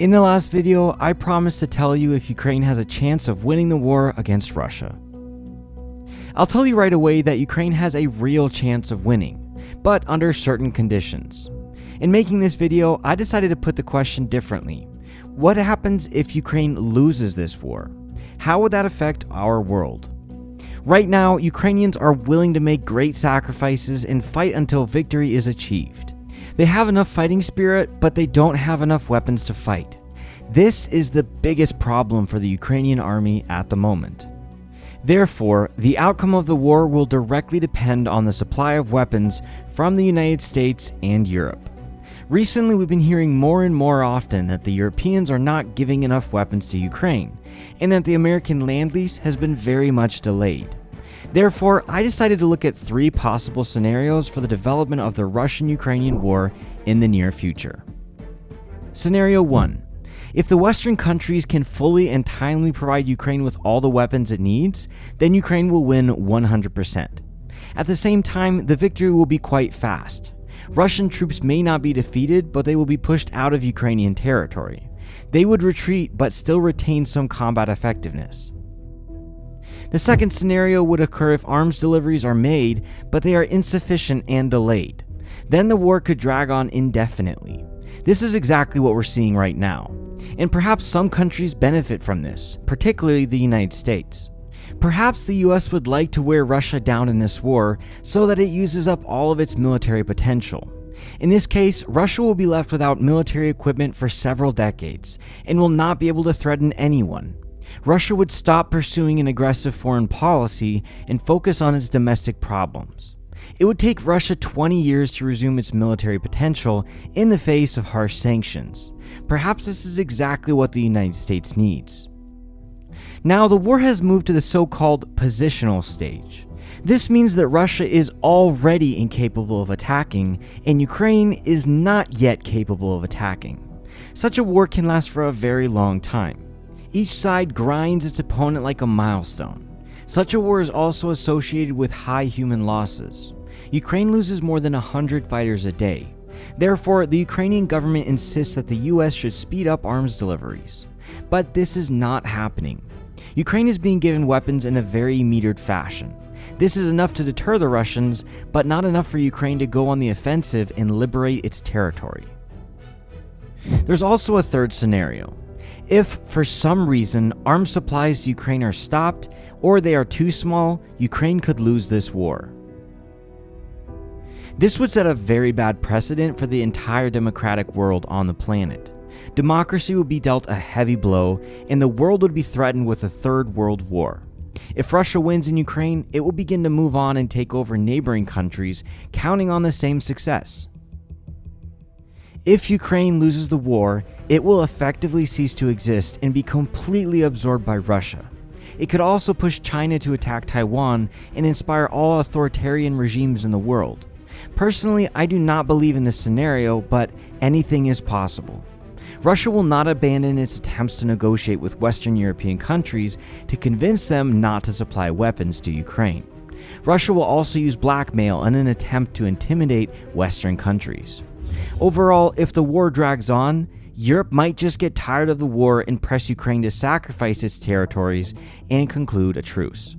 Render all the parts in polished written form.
In the last video, I promised to tell you if Ukraine has a chance of winning the war against Russia. I'll tell you right away that Ukraine has a real chance of winning, but under certain conditions. In making this video, I decided to put the question differently. What happens if Ukraine loses this war? How would that affect our world? Right now, Ukrainians are willing to make great sacrifices and fight until victory is achieved. They have enough fighting spirit, but they don't have enough weapons to fight. This is the biggest problem for the Ukrainian army at the moment. Therefore, the outcome of the war will directly depend on the supply of weapons from the United States and Europe. Recently, we've been hearing more and more often that the Europeans are not giving enough weapons to Ukraine, and that the American lend-lease has been very much delayed. Therefore, I decided to look at 3 possible scenarios for the development of the Russian-Ukrainian war in the near future. Scenario 1. If the Western countries can fully and timely provide Ukraine with all the weapons it needs, then Ukraine will win 100%. At the same time, the victory will be quite fast. Russian troops may not be defeated, but they will be pushed out of Ukrainian territory. They would retreat but still retain some combat effectiveness. The second scenario would occur if arms deliveries are made, but they are insufficient and delayed. Then the war could drag on indefinitely. This is exactly what we're seeing right now. And perhaps some countries benefit from this, particularly the United States. Perhaps the US would like to wear Russia down in this war so that it uses up all of its military potential. In this case, Russia will be left without military equipment for several decades and will not be able to threaten anyone. Russia would stop pursuing an aggressive foreign policy and focus on its domestic problems. It would take Russia 20 years to resume its military potential in the face of harsh sanctions. Perhaps this is exactly what the United States needs. Now, the war has moved to the so-called positional stage. This means that Russia is already incapable of attacking, and Ukraine is not yet capable of attacking. Such a war can last for a very long time. Each side grinds its opponent like a milestone. Such a war is also associated with high human losses. Ukraine loses more than 100 fighters a day. Therefore, the Ukrainian government insists that the US should speed up arms deliveries. But this is not happening. Ukraine is being given weapons in a very metered fashion. This is enough to deter the Russians, but not enough for Ukraine to go on the offensive and liberate its territory. There's also a third scenario. If, for some reason, arms supplies to Ukraine are stopped, or they are too small, Ukraine could lose this war. This would set a very bad precedent for the entire democratic world on the planet. Democracy would be dealt a heavy blow, and the world would be threatened with a third world war. If Russia wins in Ukraine, it will begin to move on and take over neighboring countries, counting on the same success. If Ukraine loses the war, it will effectively cease to exist and be completely absorbed by Russia. It could also push China to attack Taiwan and inspire all authoritarian regimes in the world. Personally, I do not believe in this scenario, but anything is possible. Russia will not abandon its attempts to negotiate with Western European countries to convince them not to supply weapons to Ukraine. Russia will also use blackmail in an attempt to intimidate Western countries. Overall, if the war drags on, Europe might just get tired of the war and press Ukraine to sacrifice its territories and conclude a truce.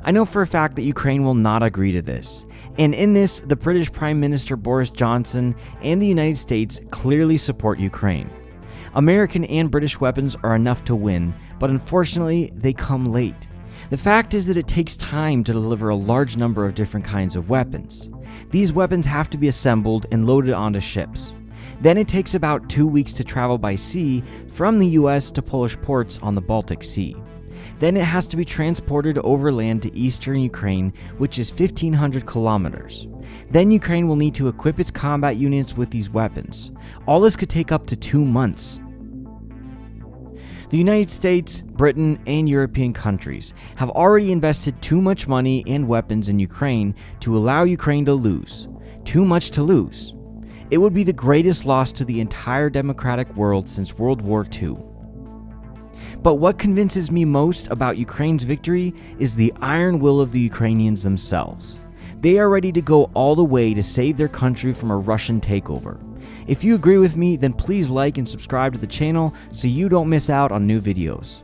I know for a fact that Ukraine will not agree to this, and in this, the British Prime Minister Boris Johnson and the United States clearly support Ukraine. American and British weapons are enough to win, but unfortunately, they come late. The fact is that it takes time to deliver a large number of different kinds of weapons. These weapons have to be assembled and loaded onto ships. Then it takes about 2 weeks to travel by sea from the US to Polish ports on the Baltic Sea. Then it has to be transported overland to eastern Ukraine, which is 1,500 kilometers. Then Ukraine will need to equip its combat units with these weapons. All this could take up to 2 months. The United States, Britain, and European countries have already invested too much money and weapons in Ukraine to allow Ukraine to lose. Too much to lose. It would be the greatest loss to the entire democratic world since World War II. But what convinces me most about Ukraine's victory is the iron will of the Ukrainians themselves. They are ready to go all the way to save their country from a Russian takeover. If you agree with me, then please like and subscribe to the channel so you don't miss out on new videos.